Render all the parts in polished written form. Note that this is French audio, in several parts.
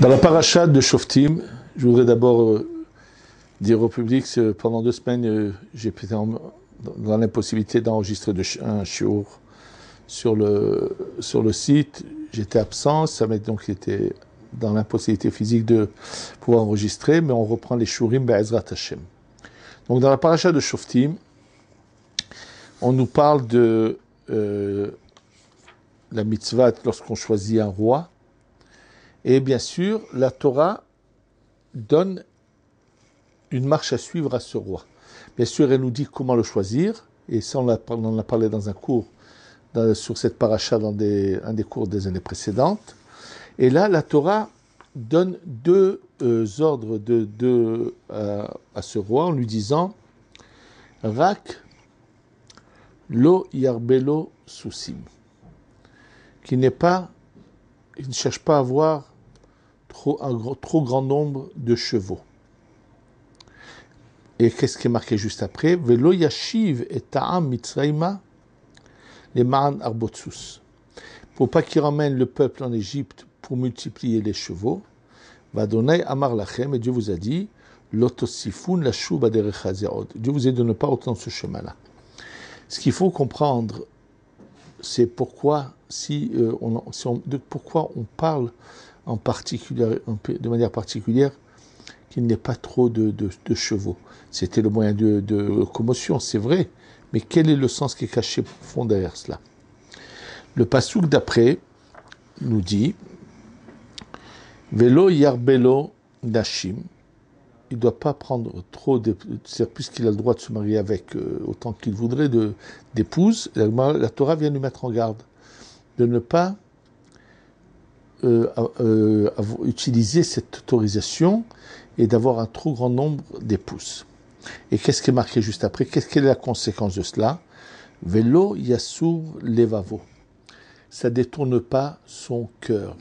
Dans la paracha de Shoftim, je voudrais d'abord dire au public que pendant 2 semaines, j'ai été dans l'impossibilité d'enregistrer un shiur sur le site. J'étais absent, ça m'a donc été dans l'impossibilité physique de pouvoir enregistrer, mais on reprend les shurim be'ezrat Hashem. Donc dans la paracha de Shoftim, on nous parle de la mitzvah lorsqu'on choisit un roi. Et bien sûr, la Torah donne une marche à suivre à ce roi. Bien sûr, elle nous dit comment le choisir, et ça on en a parlé dans un cours sur cette paracha dans un des cours des années précédentes. Et là, la Torah donne deux ordres à ce roi en lui disant « Rak lo yarbelo susim » qui ne cherche pas à avoir un trop grand nombre de chevaux. Et qu'est-ce qui est marqué juste après? Velo yashiv et ta'am mitzrayma les ma'an arbotsus. Pour pas qu'il ramène le peuple en Égypte pour multiplier les chevaux. Vadonai amar lachem, et Dieu vous a dit lotosifun la shuba derech hazeod. Dieu vous a dit de ne pas reprendre ce chemin-là. Ce qu'il faut comprendre, c'est pourquoi pourquoi on parle en particulier, de manière particulière, qu'il n'ait pas trop de chevaux. C'était le moyen de locomotion, c'est vrai, mais quel est le sens qui est caché profond derrière cela? Le passouk d'après nous dit Velo yarbelo nashim. Il ne doit pas prendre trop c'est-à-dire puisqu'il a le droit de se marier avec autant qu'il voudrait d'épouses. La Torah vient lui mettre en garde de ne pas utiliser cette autorisation et d'avoir un trop grand nombre d'épouses. Et qu'est-ce qui est marqué juste après? Quelle est la conséquence de cela? Velo yassur levavo. Ça ne détourne pas son cœur.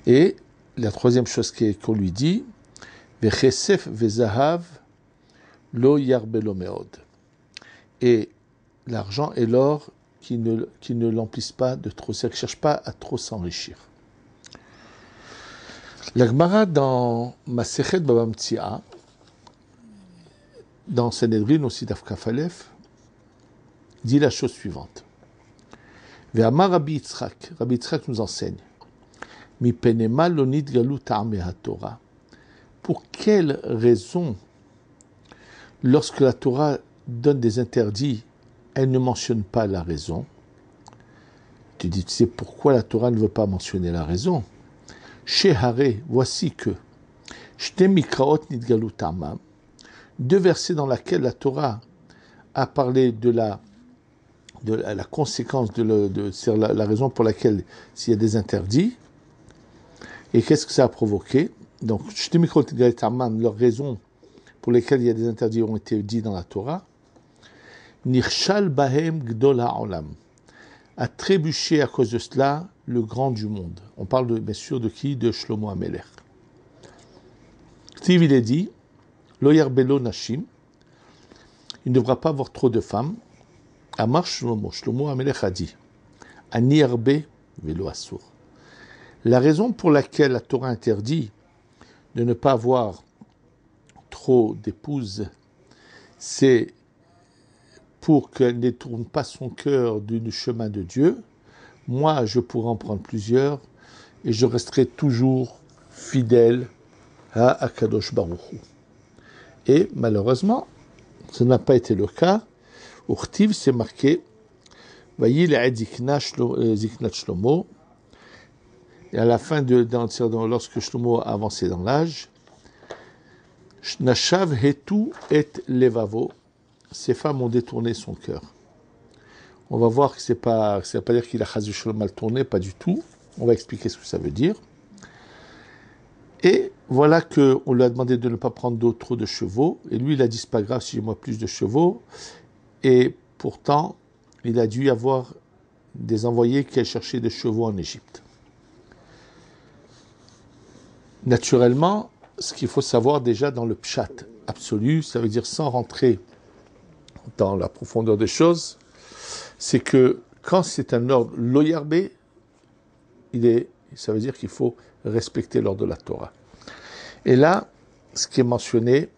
Et la troisième chose qu'on lui dit, Vechesef vezahav lo yarbelo meod. Et l'argent et l'or qui ne l'emplissent pas de trop, c'est-à-dire qui ne cherchent pas à trop s'enrichir. La Gemara dans Masechet Baba Metzia, dans Sanhedrin aussi Daf Kaf Alef, dit la chose suivante. Ve'amar Rabbi Yitzchak nous enseigne, Mi penema lo nitgalu ta'amei haTorah. Pour quelle raison, lorsque la Torah donne des interdits, elle ne mentionne pas la raison? Tu dis, tu sais pourquoi la Torah ne veut pas mentionner la raison? Chez Haré, voici que Shte mikraot nitgalu ta'amam, 2 versets dans lesquels la Torah a parlé de la conséquence, c'est la raison pour laquelle s'il y a des interdits, et qu'est-ce que ça a provoqué? Donc, Shte mikraot nitgalu ta'amam, leurs raisons pour lesquelles il y a des interdits ont été dits dans la Torah. Nirshal bahem gdol ha'olam, a trébuché à cause de cela le grand du monde. On parle bien sûr de qui? De Shlomo HaMelech. Steve, il est dit, lo yarbelo nashim, il ne devra pas avoir trop de femmes. Amar Shlomo HaMelech a dit, ani yarbe velo asur. La raison pour laquelle la Torah interdit de ne pas avoir trop d'épouses, c'est pour qu'elle ne détourne pas son cœur du chemin de Dieu. Moi, je pourrais en prendre plusieurs et je resterai toujours fidèle à Akadosh Baruch Hu. Et malheureusement, ce n'a pas été le cas. Urtiv, c'est marqué Vayil ziknat Shlomo. Et à la fin lorsque Shlomo a avancé dans l'âge, Nashav hetu et levavo. Ces femmes ont détourné son cœur. On va voir que ça ne veut pas dire qu'il a chazé shalom mal tourné, pas du tout. On va expliquer ce que ça veut dire. Et voilà qu'on lui a demandé de ne pas prendre trop de chevaux. Et lui, il a dit, c'est pas grave si j'ai moi plus de chevaux. Et pourtant, il a dû y avoir des envoyés qui allaient chercher des chevaux en Égypte. Naturellement, ce qu'il faut savoir déjà dans le pshat absolu, ça veut dire sans rentrer dans la profondeur des choses, c'est que quand c'est un ordre lo yarbé, il Ça veut dire qu'il faut respecter l'ordre de la Torah. Et là, ce qui est mentionné,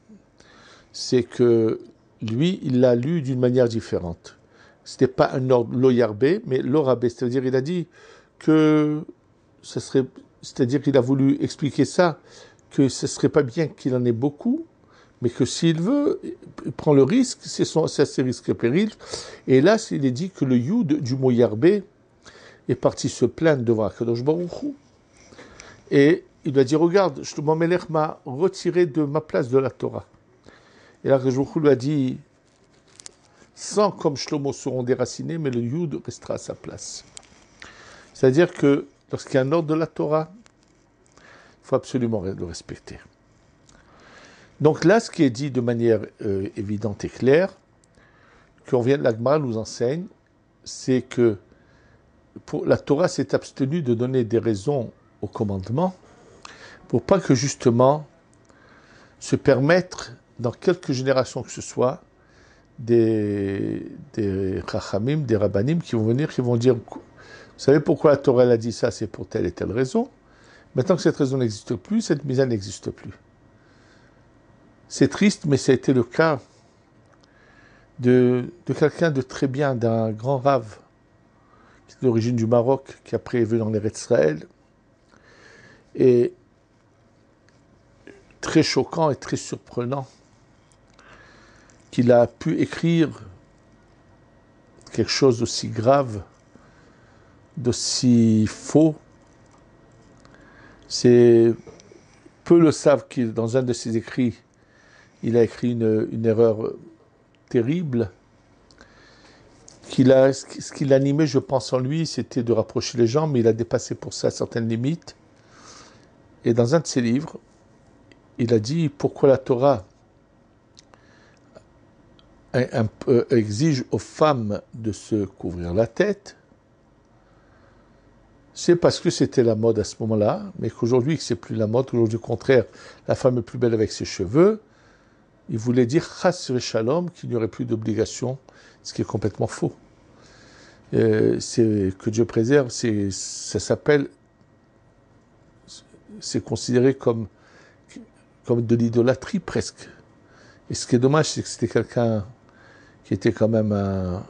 c'est que lui, il l'a lu d'une manière différente. Ce n'était pas un ordre lo-yarbé, mais lo-rabé. C'est-à-dire, il a dit que ce serait, c'est-à-dire qu'il a voulu expliquer ça, que ce ne serait pas bien qu'il en ait beaucoup, mais que s'il veut, il prend le risque, c'est ses risques et périls. Et là, il est dit que le Yud du mot Yarbé est parti se plaindre devant Akadosh Baruch Hu. Et il lui a dit, regarde, Shlomo HaMelech m'a retiré de ma place de la Torah. Et là, Akadosh Baruch Hu lui a dit, 100 comme Shlomo seront déracinés, mais le Yud restera à sa place. C'est-à-dire que lorsqu'il y a un ordre de la Torah, il faut absolument le respecter. Donc là, ce qui est dit de manière évidente et claire, qu'on vient de l'Agmara nous enseigne, c'est que la Torah s'est abstenue de donner des raisons au commandement pour pas que justement se permettre, dans quelques générations que ce soit, des chachamim, des rabbanim qui vont venir, qui vont dire, vous savez pourquoi la Torah a dit ça, c'est pour telle et telle raison. Maintenant que cette raison n'existe plus, cette mise n'existe plus. C'est triste, mais ça a été le cas de quelqu'un de très bien, d'un grand rave, qui est d'origine du Maroc, qui après est venu dans l'Eretz Israël, et très choquant et très surprenant qu'il a pu écrire quelque chose d'aussi grave, d'aussi faux. Peu le savent qu'il, dans un de ses écrits, il a écrit une erreur terrible. Ce qui l'animait, je pense, en lui, c'était de rapprocher les gens, mais il a dépassé pour ça certaines limites. Et dans un de ses livres, il a dit pourquoi la Torah exige aux femmes de se couvrir la tête. C'est parce que c'était la mode à ce moment-là, mais qu'aujourd'hui, c'est plus la mode. Aujourd'hui, au contraire, la femme est plus belle avec ses cheveux. Il voulait dire chas v'shalom, qu'il n'y aurait plus d'obligation, ce qui est complètement faux. C'est que Dieu préserve, ça s'appelle, c'est considéré comme de l'idolâtrie presque. Et ce qui est dommage, c'est que c'était quelqu'un qui était quand même un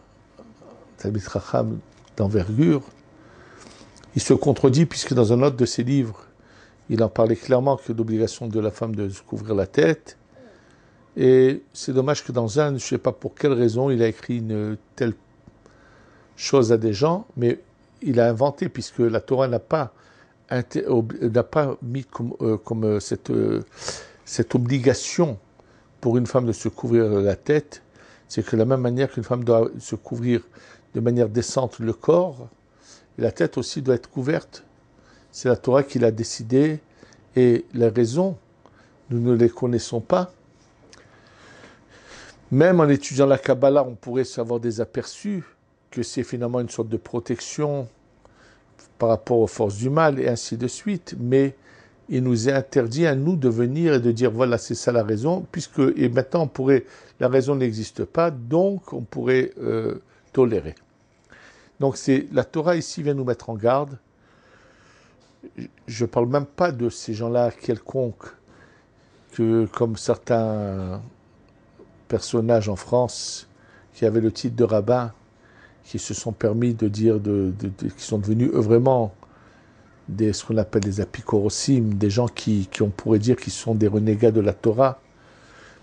Talmid Chacham d'envergure. Il se contredit puisque dans un autre de ses livres, il en parlait clairement que l'obligation de la femme de se couvrir la tête. Et c'est dommage que dans un, je ne sais pas pour quelle raison, il a écrit une telle chose à des gens, mais il a inventé, puisque la Torah n'a pas mis comme cette obligation pour une femme de se couvrir la tête, c'est que de la même manière qu'une femme doit se couvrir de manière décente le corps, la tête aussi doit être couverte. C'est la Torah qui l'a décidé, et les raisons, nous ne les connaissons pas. Même en étudiant la Kabbalah, on pourrait savoir des aperçus que c'est finalement une sorte de protection par rapport aux forces du mal et ainsi de suite. Mais il nous est interdit à nous de venir et de dire voilà, c'est ça la raison, et maintenant la raison n'existe pas, donc on pourrait tolérer. Donc la Torah ici vient nous mettre en garde. Je ne parle même pas de ces gens-là quelconques, comme certains personnages en France qui avaient le titre de rabbin, qui se sont permis de dire, qui sont devenus vraiment ce qu'on appelle des apikorosim, des gens on pourrait dire qu'ils sont des renégats de la Torah,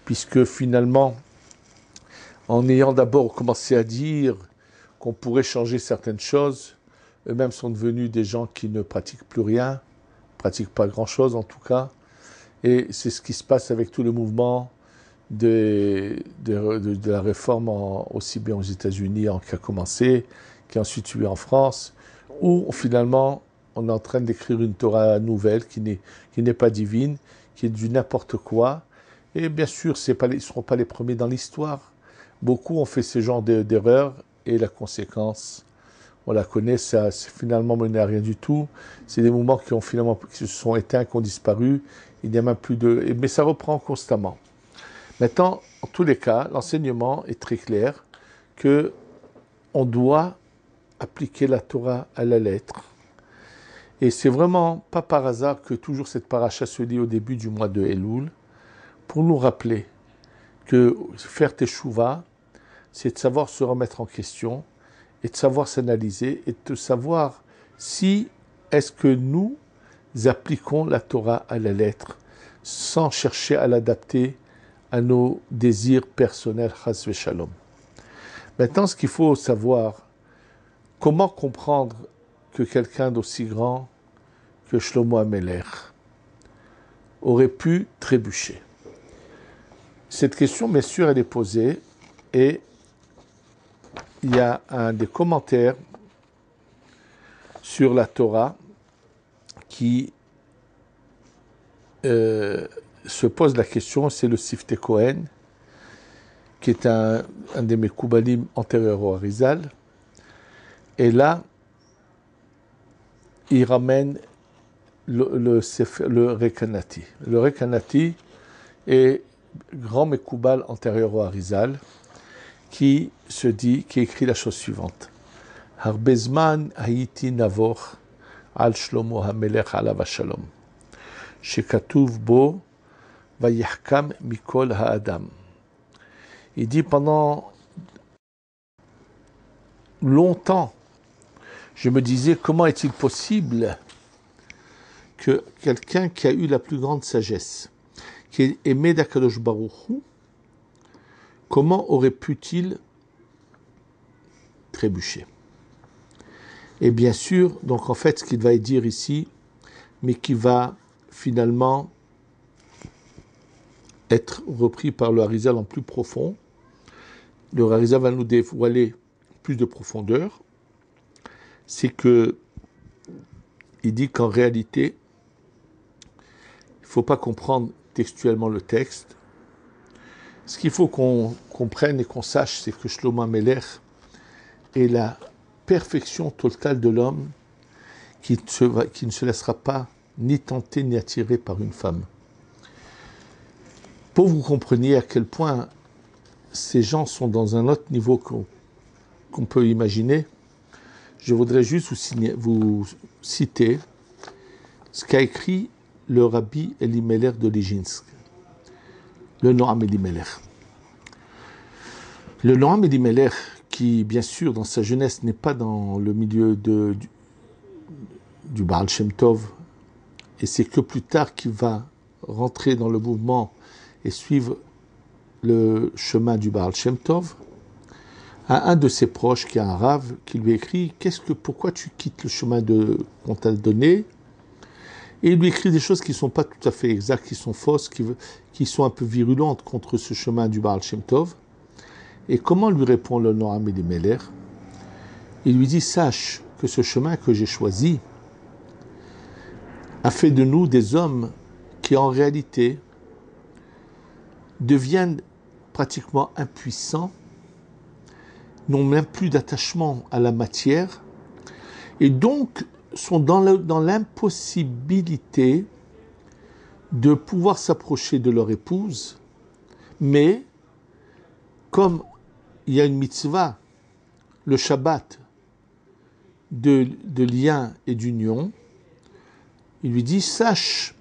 puisque finalement, en ayant d'abord commencé à dire qu'on pourrait changer certaines choses, eux-mêmes sont devenus des gens qui ne pratiquent plus rien, pratiquent pas grand-chose en tout cas, et c'est ce qui se passe avec tout le mouvement de la réforme aussi bien aux États-Unis qui a commencé, qui a ensuite eu en France, où finalement on est en train d'écrire une Torah nouvelle qui n'est pas divine, qui est du n'importe quoi. Et bien sûr, ils ne seront pas les premiers dans l'histoire. Beaucoup ont fait ce genre d'erreurs et la conséquence, on la connaît, ça c'est finalement mené à rien du tout. C'est des mouvements qui se sont éteints, qui ont disparu. Il n'y a même plus mais ça reprend constamment. Maintenant, en tous les cas, l'enseignement est très clair que on doit appliquer la Torah à la lettre. Et c'est vraiment pas par hasard que toujours cette paracha se lit au début du mois de Elul, pour nous rappeler que faire teshuva, c'est de savoir se remettre en question, et de savoir s'analyser, et de savoir si est-ce que nous appliquons la Torah à la lettre, sans chercher à l'adapter à nos désirs personnels, chas v'shalom. Maintenant, ce qu'il faut savoir, comment comprendre que quelqu'un d'aussi grand que Shlomo HaMelech aurait pu trébucher. Cette question, bien sûr, elle est posée, et il y a un des commentaires sur la Torah qui se pose la question, c'est le Siftei Kohen, qui est un des Mekoubalim antérieurs au Harizal. Et là, il ramène le Rekanati. Le Rekanati est grand Mekoubal antérieur au Harizal, qui écrit la chose suivante. Harbezman haïti navor al Shlomo HaMelech alav shalom. Shekatuv bo vayachkam mikol ha'adam. Il dit pendant longtemps, je me disais comment est-il possible que quelqu'un qui a eu la plus grande sagesse, qui est aimé d'Akadosh Baruch Hu, comment aurait-il trébucher? Et bien sûr, donc en fait, ce qu'il va dire ici, mais qui va finalement être repris par le Harizal en plus profond. Le Harizal va nous dévoiler plus de profondeur. C'est que il dit qu'en réalité, il ne faut pas comprendre textuellement le texte. Ce qu'il faut qu'on comprenne et qu'on sache, c'est que Shlomo HaMelech est la perfection totale de l'homme qui ne se laissera pas ni tenter ni attirer par une femme. Pour que vous compreniez à quel point ces gens sont dans un autre niveau qu'on peut imaginer, je voudrais juste vous citer ce qu'a écrit le rabbi Elimelech de Ligzinsk, le Noam Elimelech. Le Noam Elimelech, qui bien sûr dans sa jeunesse n'est pas dans le milieu du Baal Shem Tov, et c'est que plus tard qu'il va rentrer dans le mouvement et suivre le chemin du Baal Shem Tov, à un de ses proches, qui est un rave, qui lui écrit « Pourquoi tu quittes le chemin qu'on t'a donné ?» Et il lui écrit des choses qui ne sont pas tout à fait exactes, qui sont fausses, qui sont un peu virulentes contre ce chemin du Baal Shem Tov. Et comment lui répond le Noam Elimelech? Il lui dit « Sache que ce chemin que j'ai choisi a fait de nous des hommes qui en réalité deviennent pratiquement impuissants, n'ont même plus d'attachement à la matière, et donc sont dans l'impossibilité de pouvoir s'approcher de leur épouse, mais comme il y a une mitzvah, le Shabbat, de lien et d'union, il lui dit, sache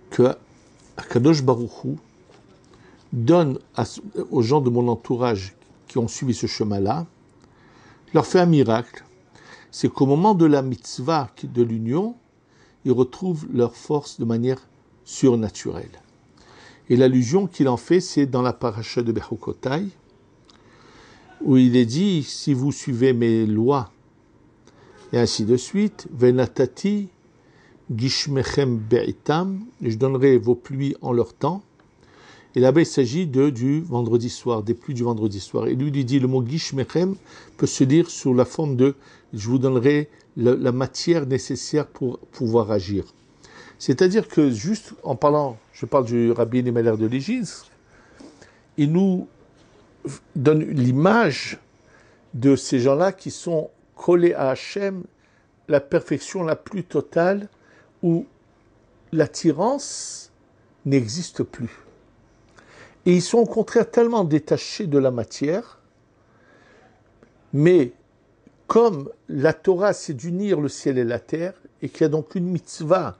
que Akadosh Baruch Hu donne aux gens de mon entourage qui ont suivi ce chemin-là, leur fait un miracle, c'est qu'au moment de la mitzvah de l'union, ils retrouvent leur force de manière surnaturelle. Et l'allusion qu'il en fait, c'est dans la paracha de Bechukotai, où il est dit, si vous suivez mes lois, et ainsi de suite, Venatati Gishmechem Be'itam, je donnerai vos pluies en leur temps. Et là-bas, il s'agit du vendredi soir, des pluies du vendredi soir. Et lui dit, le mot Gishmechem peut se dire sous la forme de je vous donnerai la matière nécessaire pour pouvoir agir. C'est-à-dire que juste en parlant, je parle du Rabbi Elimelech de Ligzinsk, il nous donne l'image de ces gens-là qui sont collés à Hachem, la perfection la plus totale, où l'attirance n'existe plus. Et ils sont au contraire tellement détachés de la matière, mais comme la Torah c'est d'unir le ciel et la terre, et qu'il y a donc une mitzvah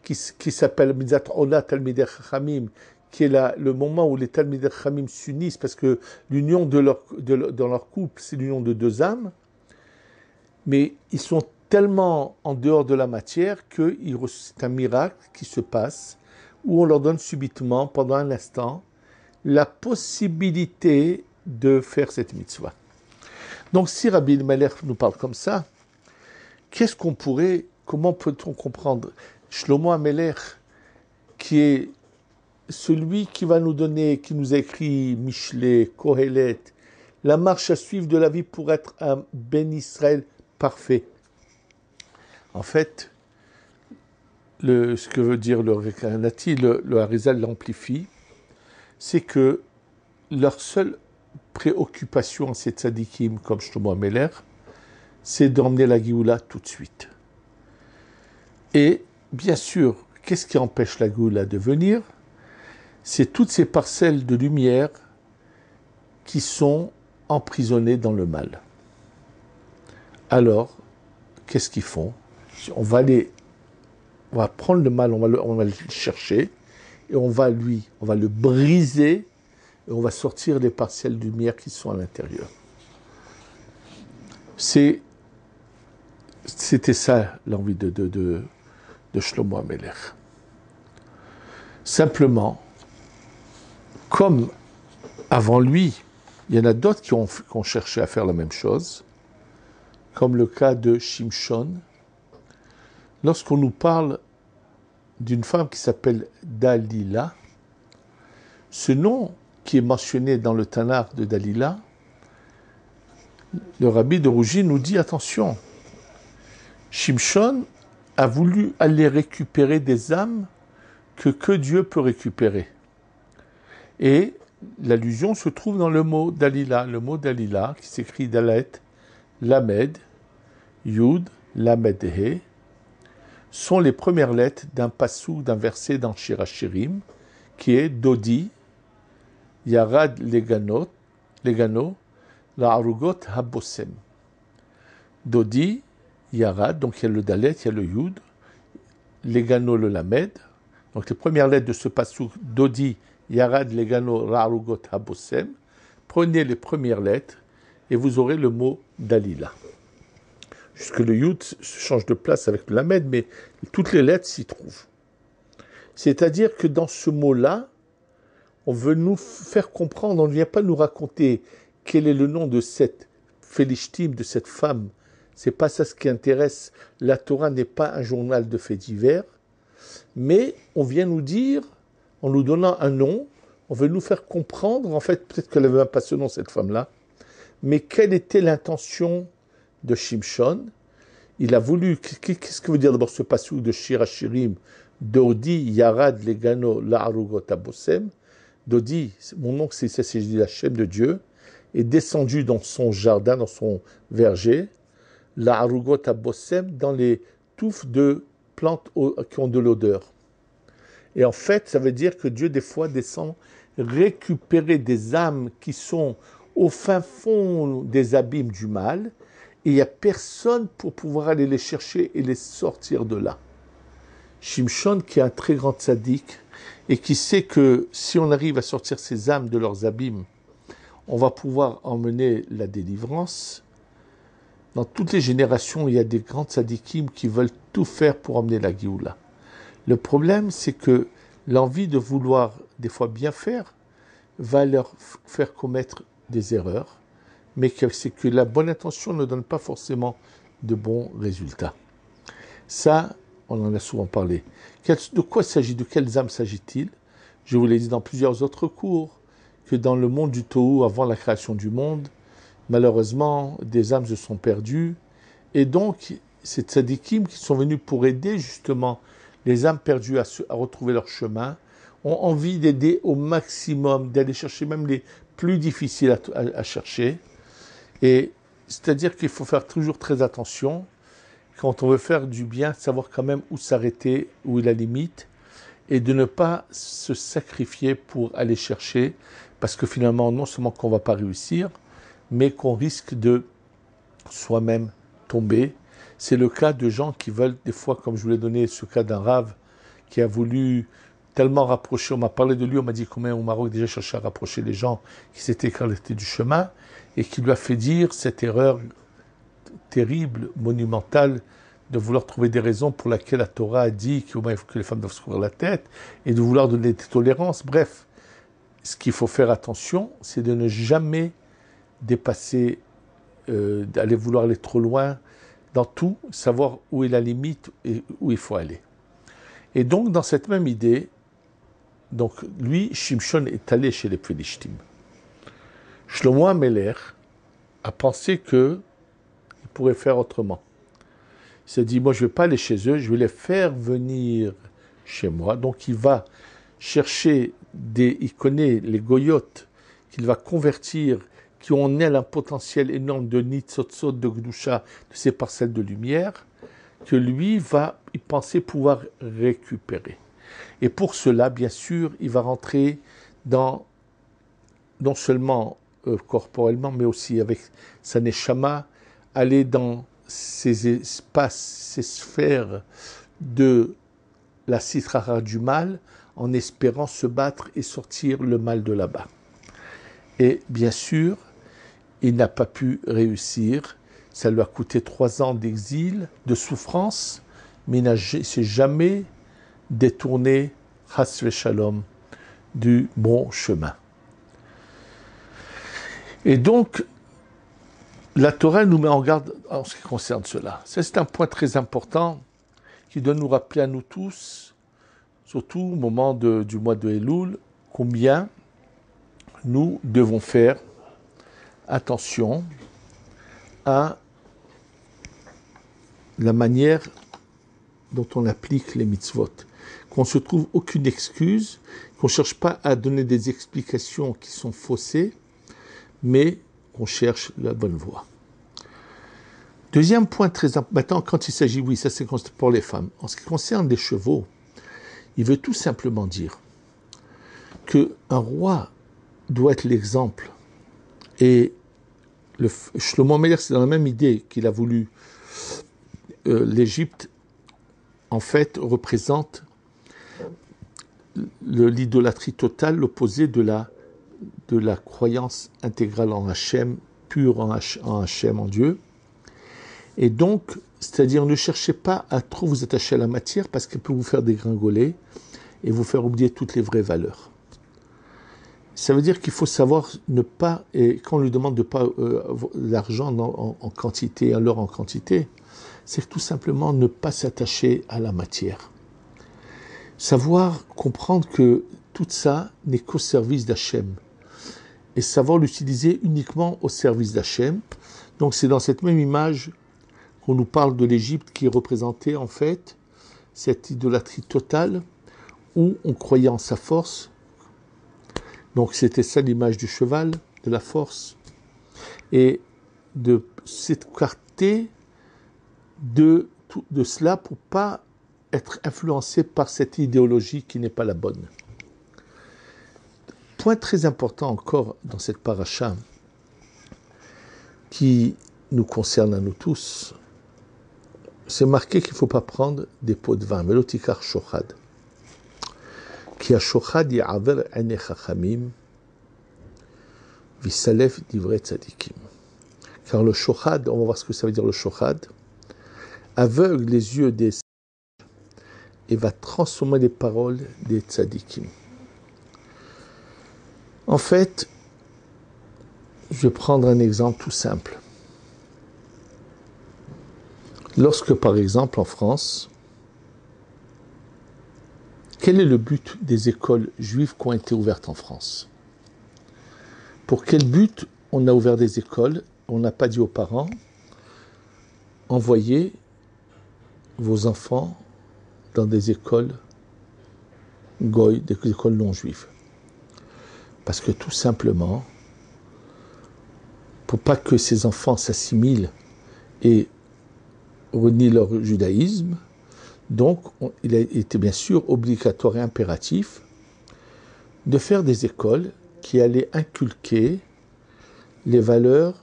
qui s'appelle Mitzat Ola Talmidei Chachamim, qui est le moment où les Talmidei Chachamim s'unissent, parce que l'union dans leur couple, c'est l'union de deux âmes, mais ils sont tellement en dehors de la matière que c'est un miracle qui se passe, où on leur donne subitement, pendant un instant, la possibilité de faire cette mitzvah. Donc si Rabbi Melech nous parle comme ça, comment peut-on comprendre Shlomo HaMelech, qui est celui qui va nous donner, qui nous a écrit Mishlei, Kohelet, la marche à suivre de la vie pour être un Ben Israël parfait. En fait, ce que veut dire le Rekanati, le Harizal l'amplifie, c'est que leur seule préoccupation, ces tzadikim comme Shlomo HaMelech, c'est d'emmener la Géoula tout de suite. Et bien sûr, qu'est-ce qui empêche la Géoula de venir? C'est toutes ces parcelles de lumière qui sont emprisonnées dans le mal. Alors, qu'est-ce qu'ils font? On va prendre le mal, on va le chercher, et on va le briser, et on va sortir les parcelles de lumière qui sont à l'intérieur. C'était ça l'envie de Shlomo HaMelech. Simplement, comme avant lui, il y en a d'autres qui ont cherché à faire la même chose, comme le cas de Shimshon. Lorsqu'on nous parle d'une femme qui s'appelle Dalila, ce nom qui est mentionné dans le Tanakh de Dalila, le rabbi de Rougi nous dit attention, Shimshon a voulu aller récupérer des âmes que Dieu peut récupérer. Et l'allusion se trouve dans le mot Dalila. Le mot Dalila, qui s'écrit Dalet, Lamed, Yud, Lamed He, sont les premières lettres d'un passouk, d'un verset dans Shir HaShirim, qui est Dodi, Yarad Legano, La'arugot Habosem. Dodi, Yarad, donc il y a le Dalet, il y a le Yud, Legano, le Lamed. Donc les premières lettres de ce passouk, Dodi, Yarad, Legano, La'arugot Habosem. Prenez les premières lettres et vous aurez le mot Dalila. Jusque le Yud change de place avec le Lamed, mais toutes les lettres s'y trouvent. C'est-à-dire que dans ce mot-là, on veut nous faire comprendre, on ne vient pas nous raconter quel est le nom de cette Phélistime, de cette femme. C'est pas ça ce qui intéresse. La Torah n'est pas un journal de faits divers, mais on vient nous dire, en nous donnant un nom, on veut nous faire comprendre, en fait, peut-être qu'elle n'avait pas ce nom, cette femme-là, mais quelle était l'intention de Shimshon. Il a voulu, qu'est-ce que veut dire d'abord ce passouk de Shir HaShirim, Dodi, Yarad, Legano, La'arugot Habosem. Dodi, mon nom c'est Hachem de Dieu, est descendu dans son jardin, dans son verger, La'arugot Habosem, dans les touffes de plantes qui ont de l'odeur. Et en fait, ça veut dire que Dieu, des fois, descend récupérer des âmes qui sont au fin fond des abîmes du mal, et il n'y a personne pour pouvoir aller les chercher et les sortir de là. Shimshon, qui est un très grand tzaddik, et qui sait que si on arrive à sortir ces âmes de leurs abîmes, on va pouvoir emmener la délivrance. Dans toutes les générations, il y a des grands tzaddikim qui veulent tout faire pour emmener la Géoula. Le problème, c'est que l'envie de vouloir des fois bien faire va leur faire commettre des erreurs, mais c'est que la bonne intention ne donne pas forcément de bons résultats. Ça, on en a souvent parlé. De quoi de quelles âmes s'agit-il? Je vous l'ai dit dans plusieurs autres cours, que dans le monde du Tohu, avant la création du monde, malheureusement, des âmes se sont perdues, et donc, ces tzadikim qui sont venus pour aider justement les âmes perdues à retrouver leur chemin, ont envie d'aider au maximum, d'aller chercher même les plus difficiles à chercher. Et c'est-à-dire qu'il faut faire toujours très attention, quand on veut faire du bien, savoir quand même où s'arrêter, où est la limite, et de ne pas se sacrifier pour aller chercher, parce que finalement, non seulement qu'on ne va pas réussir, mais qu'on risque de soi-même tomber. C'est le cas de gens qui veulent, des fois, comme je vous l'ai donné, ce cas d'un rave qui a voulu tellement rapprocher, on m'a parlé de lui, on m'a dit combien au Maroc déjà cherché à rapprocher les gens qui s'étaient écartés du chemin, et qui lui a fait dire cette erreur terrible, monumentale, de vouloir trouver des raisons pour lesquelles la Torah a dit que les femmes doivent se couvrir la tête, et de vouloir donner des tolérances. Bref, ce qu'il faut faire attention, c'est de ne jamais dépasser, d'aller vouloir aller trop loin dans tout, savoir où est la limite et où il faut aller. Et donc, dans cette même idée, donc lui, Shimshon est allé chez les Philistines. Shlomo HaMelech a pensé qu'il pourrait faire autrement. Il s'est dit, moi je ne vais pas aller chez eux, je vais les faire venir chez moi. Donc il va chercher il connaît les goyotes qu'il va convertir, qui ont en elles un potentiel énorme de nitzotzot, de gdusha, de ces parcelles de lumière, que lui il pensait pouvoir récupérer. Et pour cela, bien sûr, il va rentrer non seulement corporellement, mais aussi avec sa neshama, aller dans ces espaces, ces sphères de la citrara du mal, en espérant se battre et sortir le mal de là-bas. Et bien sûr, il n'a pas pu réussir. Ça lui a coûté 3 ans d'exil, de souffrance, mais il ne s'est jamais détourné, chas v'shalom, du bon chemin. Et donc, la Torah nous met en garde en ce qui concerne cela. Ça, c'est un point très important qui doit nous rappeler à nous tous, surtout au moment du mois de Elul, combien nous devons faire attention à la manière dont on applique les mitzvot. Qu'on ne se trouve aucune excuse, qu'on ne cherche pas à donner des explications qui sont faussées, mais qu'on cherche la bonne voie. Deuxième point très important, maintenant quand il s'agit, oui, ça c'est pour les femmes. En ce qui concerne les chevaux, il veut tout simplement dire qu'un roi doit être l'exemple. Et Shlomo HaMelech, c'est dans la même idée qu'il a voulu. L'Égypte, en fait, représente l'idolâtrie totale, l'opposé de la croyance intégrale en Hachem, pure en Hachem, en Dieu. Et donc, c'est-à-dire, ne cherchez pas à trop vous attacher à la matière parce qu'elle peut vous faire dégringoler et vous faire oublier toutes les vraies valeurs. Ça veut dire qu'il faut savoir ne pas, et quand on lui demande de pas l'argent en quantité, l'or en quantité, c'est tout simplement ne pas s'attacher à la matière. Savoir comprendre que tout ça n'est qu'au service d'Hachem et savoir l'utiliser uniquement au service d'Hachem. Donc c'est dans cette même image qu'on nous parle de l'Égypte qui est représentée en fait cette idolâtrie totale où on croyait en sa force. Donc c'était ça l'image du cheval, de la force, et de s'écarter de cela pour pas être influencé par cette idéologie qui n'est pas la bonne. Point très important encore dans cette paracha qui nous concerne à nous tous, c'est marqué qu'il ne faut pas prendre des pots de vin, mais l'otikar shochad. Ki ha-shochad ya'aver ane chachamim v'salef divrei tzadikim. Car le shochad, on va voir ce que ça veut dire le shochad, aveugle les yeux des sages et va transformer les paroles des tzadikim. En fait, je vais prendre un exemple tout simple. Lorsque, par exemple, en France, quel est le but des écoles juives qui ont été ouvertes en France? Pour quel but on a ouvert des écoles? On n'a pas dit aux parents, envoyez vos enfants dans des écoles goy, des écoles non juives. Parce que tout simplement, pour pas que ces enfants s'assimilent et renient leur judaïsme, donc il a été bien sûr obligatoire et impératif de faire des écoles qui allaient inculquer les valeurs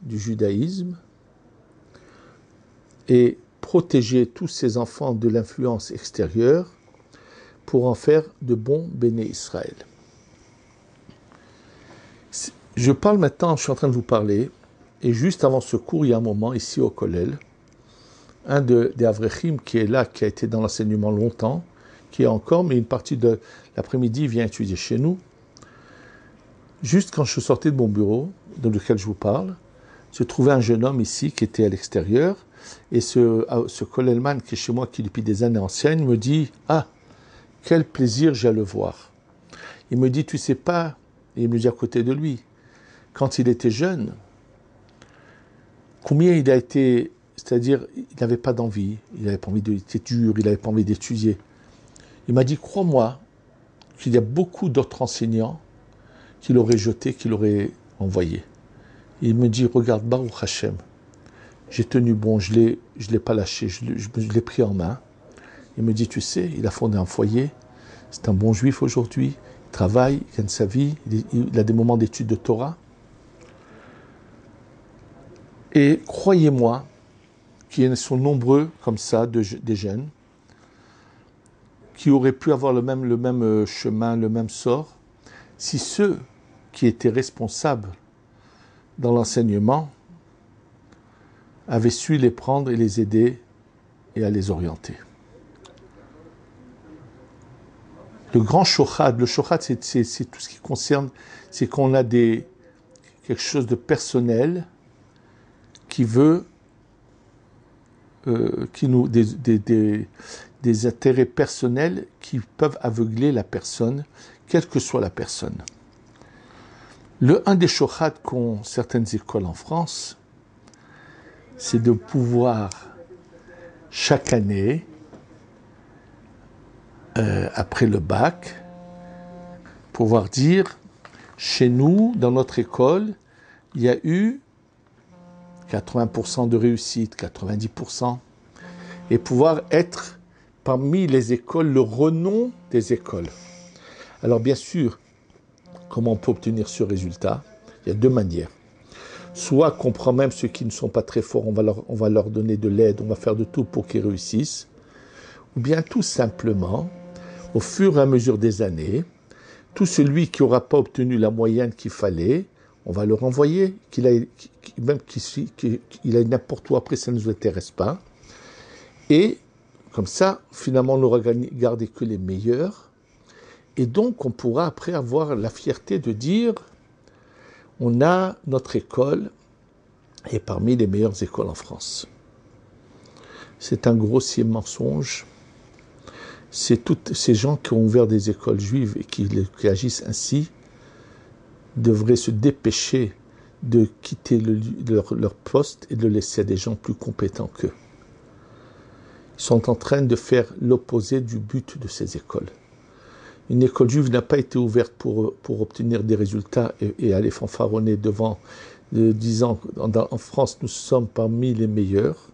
du judaïsme et protéger tous ces enfants de l'influence extérieure pour en faire de bons béné Israël. Je parle maintenant, je suis en train de vous parler, et juste avant ce cours, il y a un moment ici au Kollel, un des Avrechim qui est là, qui a été dans l'enseignement longtemps, qui est encore, mais une partie de l'après-midi vient étudier chez nous. Juste quand je sortais de mon bureau, dans lequel je vous parle, je trouvais un jeune homme ici qui était à l'extérieur, et ce Kollelman qui est chez moi, qui depuis des années enseigne, me dit « Ah, quel plaisir j'ai à le voir !» Il me dit « Tu sais pas ?» Et il me dit à côté de lui, quand il était jeune, combien il a été, c'est-à-dire, il n'avait pas d'envie, il n'avait pas envie d'être dur, il n'avait pas envie d'étudier. Il m'a dit, crois-moi, qu'il y a beaucoup d'autres enseignants qui l'auraient jeté, qui l'auraient envoyé. Et il me dit, regarde, Baruch Hashem, j'ai tenu bon, je l'ai pas lâché, je l'ai pris en main. Il me dit, tu sais, il a fondé un foyer, c'est un bon juif aujourd'hui, il travaille, il gagne sa vie, il a des moments d'études de Torah. Et croyez-moi qu'il sont nombreux comme ça, des jeunes, qui auraient pu avoir le même chemin, le même sort, si ceux qui étaient responsables dans l'enseignement avaient su les prendre et les aider et à les orienter. Le grand shochad, c'est tout ce qui concerne, c'est qu'on a quelque chose de personnel qui veut, des intérêts personnels qui peuvent aveugler la personne, quelle que soit la personne. Un des shochad qu'ont certaines écoles en France, c'est de pouvoir, chaque année, après le bac, pouvoir dire, chez nous, dans notre école, il y a eu 80% de réussite, 90%, et pouvoir être parmi les écoles, le renom des écoles. Alors bien sûr, comment on peut obtenir ce résultat? Il y a deux manières. Soit qu'on prend même ceux qui ne sont pas très forts, on va leur donner de l'aide, on va faire de tout pour qu'ils réussissent, ou bien tout simplement, au fur et à mesure des années, tout celui qui n'aura pas obtenu la moyenne qu'il fallait, on va le renvoyer, même qu'il aille n'importe où après, ça ne nous intéresse pas. Et comme ça, finalement, on n'aura gardé que les meilleurs. Et donc, on pourra après avoir la fierté de dire, on a notre école est parmi les meilleures écoles en France. C'est un grossier mensonge. C'est tous ces gens qui ont ouvert des écoles juives et qui agissent ainsi devraient se dépêcher de quitter leur poste et de le laisser à des gens plus compétents qu'eux. Ils sont en train de faire l'opposé du but de ces écoles. Une école juive n'a pas été ouverte pour obtenir des résultats et aller fanfaronner devant, disant en France nous sommes parmi les meilleurs.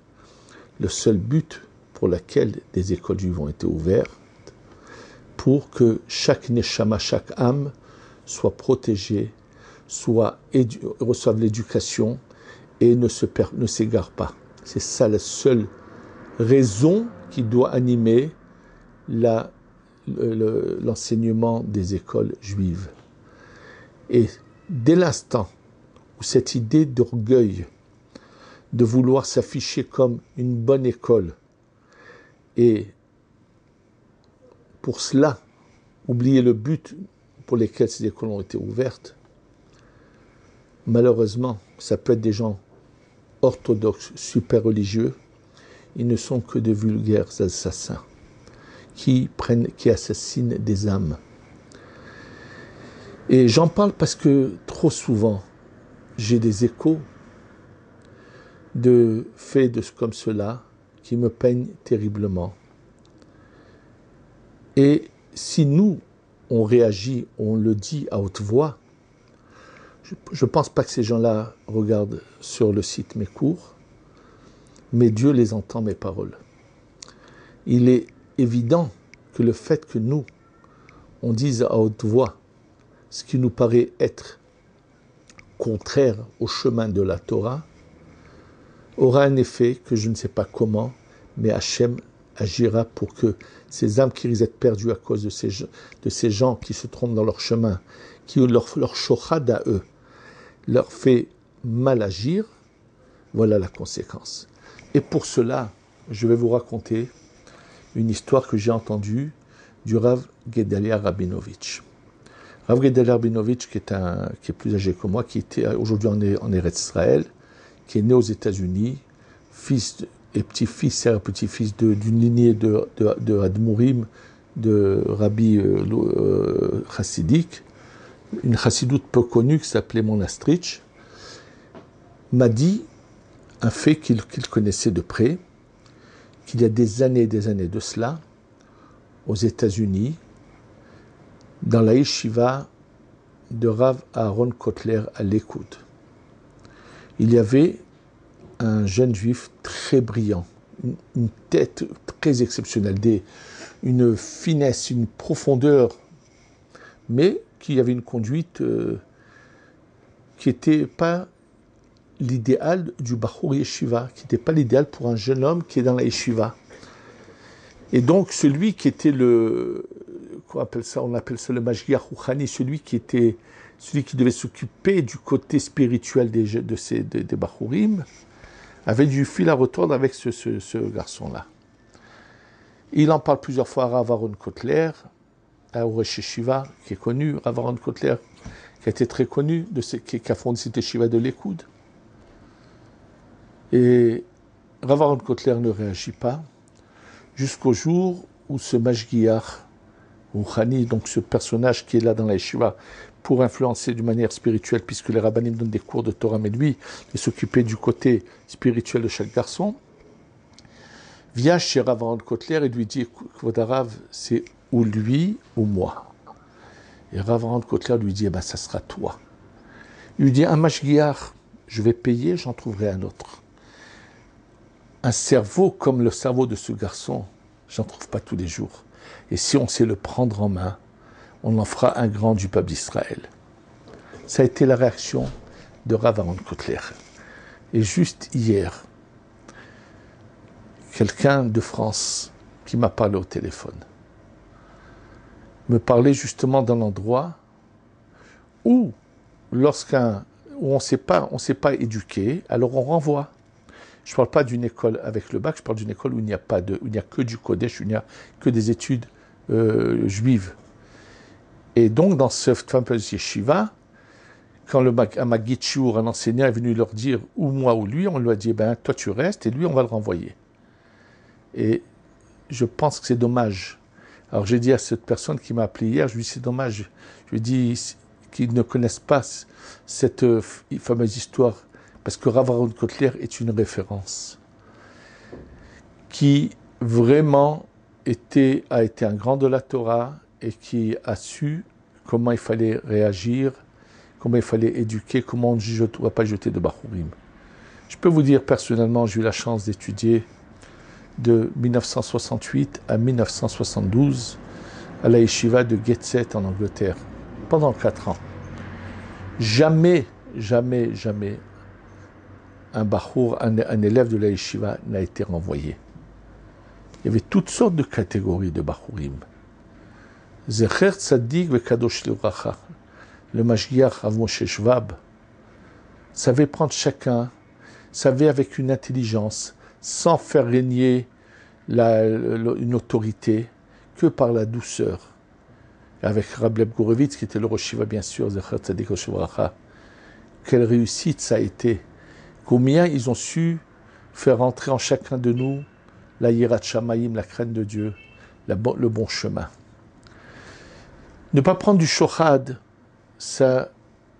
Le seul but pour lequel des écoles juives ont été ouvertes, pour que chaque neshama, chaque âme soit protégée, reçoive l'éducation et ne s'égare pas. C'est ça la seule raison qui doit animer l'enseignement des écoles juives. Et dès l'instant où cette idée d'orgueil, de vouloir s'afficher comme une bonne école, et pour cela, oublier le but pour lequel ces écoles ont été ouvertes, malheureusement, ça peut être des gens orthodoxes, super religieux, ils ne sont que de vulgaires assassins qui assassinent des âmes. Et j'en parle parce que trop souvent, j'ai des échos de faits comme cela qui me peignent terriblement. Et si nous, on réagit, on le dit à haute voix, je ne pense pas que ces gens-là regardent sur le site mes cours, mais Dieu les entend, mes paroles. Il est évident que le fait que nous, on dise à haute voix ce qui nous paraît être contraire au chemin de la Torah, aura un effet que je ne sais pas comment, mais Hachem agira pour que ces âmes qui risquent d'être perdues à cause de ces gens qui se trompent dans leur chemin, qui leur shochad à eux, leur fait mal agir, voilà la conséquence. Et pour cela, je vais vous raconter une histoire que j'ai entendue du Rav Gedalia Rabinovitch. Rav Gedalia Rabinovitch, qui est plus âgé que moi, qui était aujourd'hui en Eretz Israël, qui est né aux États-Unis, fils et petit-fils et petit-fils d'une lignée de Admourim, de Rabbi chassidique, une chassidoute peu connue qui s'appelait Monastrich, m'a dit un fait qu'il connaissait de près, qu'il y a des années et des années de cela, aux États-Unis, dans la yeshiva de Rav Aaron Kotler à Lekoud, il y avait un jeune juif très brillant, une tête très exceptionnelle, une finesse, une profondeur, mais qui avait une conduite qui n'était pas l'idéal du Bachour Yeshiva, qui n'était pas l'idéal pour un jeune homme qui est dans la Yeshiva. Et donc celui qui était on appelle ça le Mashgiach Rouchani, celui qui devait s'occuper du côté spirituel des Bachourim, avait du fil à retordre avec ce garçon-là. Il en parle plusieurs fois à Rav Aaron Kotler, à Uresh Yeshiva, qui est connu, Rav Aaron Kotler, qui a été très connu, qui a fondé cette yeshiva de l'Ekoud. Et Rav Aaron Kotler ne réagit pas, jusqu'au jour où ce Mashgiach Rouchani, donc ce personnage qui est là dans la yeshiva, pour influencer d'une manière spirituelle, puisque les rabbanim donnent des cours de Torah, mais lui, il s'occupait du côté spirituel de chaque garçon, vient chez Rav Aaron Kotler et lui dit, Kvod Harav, c'est ou lui ou moi. Et Rav Aaron Kotler lui dit, ça sera toi. Il lui dit, un mashgiach, je vais payer, j'en trouverai un autre. Un cerveau comme le cerveau de ce garçon, j'en trouve pas tous les jours. Et si on sait le prendre en main, on en fera un grand du peuple d'Israël. Ça a été la réaction de Rav Aaron Kotler. Et juste hier, quelqu'un de France qui m'a parlé au téléphone me parlait justement d'un endroit où on ne s'est pas éduqué, alors on renvoie. Je ne parle pas d'une école avec le bac, je parle d'une école où il n'y a que du Kodesh, où il n'y a que des études juives. Et donc, dans cette fameuse yeshiva, quand un Maggid Shiur, un enseignant, est venu leur dire ou moi ou lui, on lui a dit, toi tu restes et lui, on va le renvoyer. Et je pense que c'est dommage. Alors j'ai dit à cette personne qui m'a appelé hier, je lui ai dit, c'est dommage. Je lui ai dit qu'ils ne connaissent pas cette fameuse histoire, parce que Rav Aaron Kotler est une référence qui vraiment a été un grand de la Torah et qui a su comment il fallait réagir, comment il fallait éduquer, comment on ne doit pas jeter de Bachourim. Je peux vous dire personnellement, j'ai eu la chance d'étudier de 1968 à 1972 à la yeshiva de Gateshead en Angleterre, pendant 4 ans. Jamais un Bachour, un élève de la yeshiva n'a été renvoyé. Il y avait toutes sortes de catégories de Bachourim. Zecher Tzadik vekadosh livracha, le Mashgiach Rav Moshe Shvab, savait prendre chacun, savait avec une intelligence, sans faire régner une autorité, que par la douceur. Avec Rab Leib Gurevitz, qui était le Rosh Yeshiva, bien sûr, Zecher Tzadik vekadosh. Quelle réussite ça a été. Combien ils ont su faire entrer en chacun de nous la Yirat Shamayim, la crainte de Dieu, le bon chemin. Ne pas prendre du shochad, ça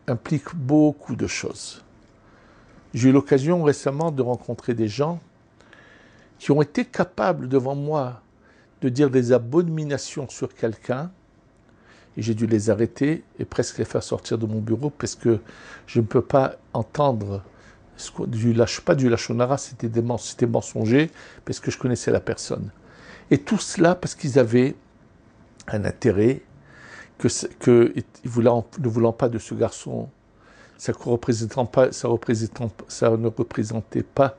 implique beaucoup de choses. J'ai eu l'occasion récemment de rencontrer des gens qui ont été capables devant moi de dire des abominations sur quelqu'un, et j'ai dû les arrêter et presque les faire sortir de mon bureau parce que je ne peux pas entendre pas du lachonara, c'était mensonger parce que je connaissais la personne. Et tout cela parce qu'ils avaient un intérêt ne voulant pas de ce garçon, ça ne représentait pas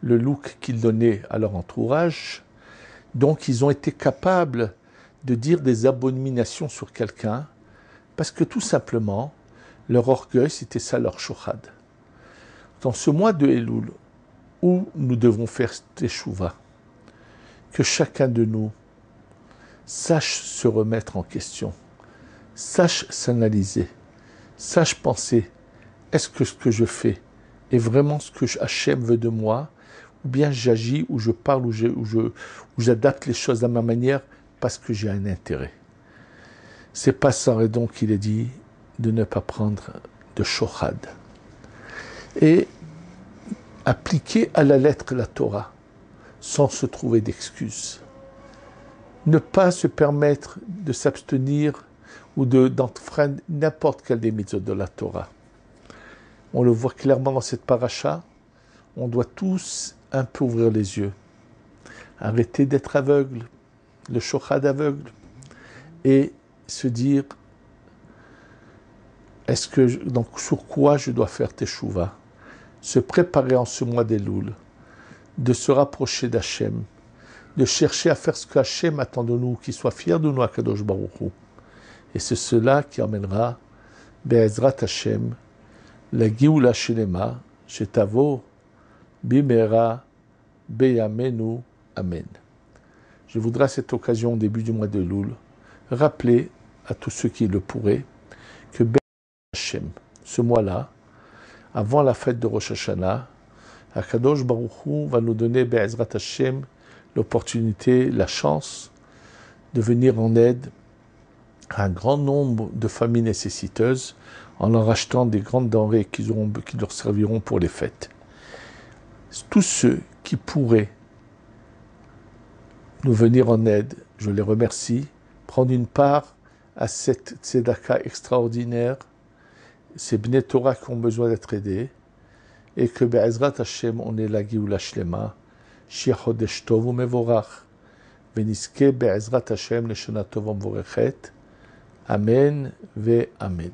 le look qu'ils donnaient à leur entourage. Donc ils ont été capables de dire des abominations sur quelqu'un parce que tout simplement, leur orgueil, c'était ça leur shochad. Dans ce mois de Elul, où nous devons faire teshuva, que chacun de nous sache se remettre en question, sache s'analyser, sache penser, est-ce que ce que je fais est vraiment ce que Hachem veut de moi, ou bien j'agis, ou je parle, ou j'adapte les choses à ma manière parce que j'ai un intérêt. C'est pas sans raison qu'il est dit de ne pas prendre de shochad. Et appliquer à la lettre la Torah, sans se trouver d'excuses. Ne pas se permettre de s'abstenir ou d'enfreindre n'importe quelle des mitzvot de la Torah. On le voit clairement dans cette paracha, on doit tous un peu ouvrir les yeux, arrêter d'être aveugle, le shochad aveugle, et se dire, donc sur quoi je dois faire teshuva, se préparer en ce mois d'Elul, de se rapprocher d'Hachem, de chercher à faire ce qu'Hachem attend de nous, qu'il soit fier de nous à Kadosh Baruch Hu. Et c'est cela qui emmènera Be'ezrat Hashem, la Géoula Shelema, Shetavo, Bimera, Beyamenu, Amen. Je voudrais à cette occasion, au début du mois de Elul, rappeler à tous ceux qui le pourraient que Be'ezrat Hashem, ce mois-là, avant la fête de Rosh Hashanah, Akadosh Baruch Hu va nous donner Be'ezrat Hashem l'opportunité, la chance de venir en aide à un grand nombre de familles nécessiteuses en leur achetant des grandes denrées qui leur serviront pour les fêtes. Tous ceux qui pourraient nous venir en aide, je les remercie, prendre une part à cette tzedaka extraordinaire, ces Bnei Torah qui ont besoin d'être aidés, et que Be'ezrat Hashem, on est la Géoula Shlema, Shir Chodesh Tov u'Mevorach, Veniske Be'ezrat Hashem Leshana Tova u'Mevorechet, Amen ve Amen.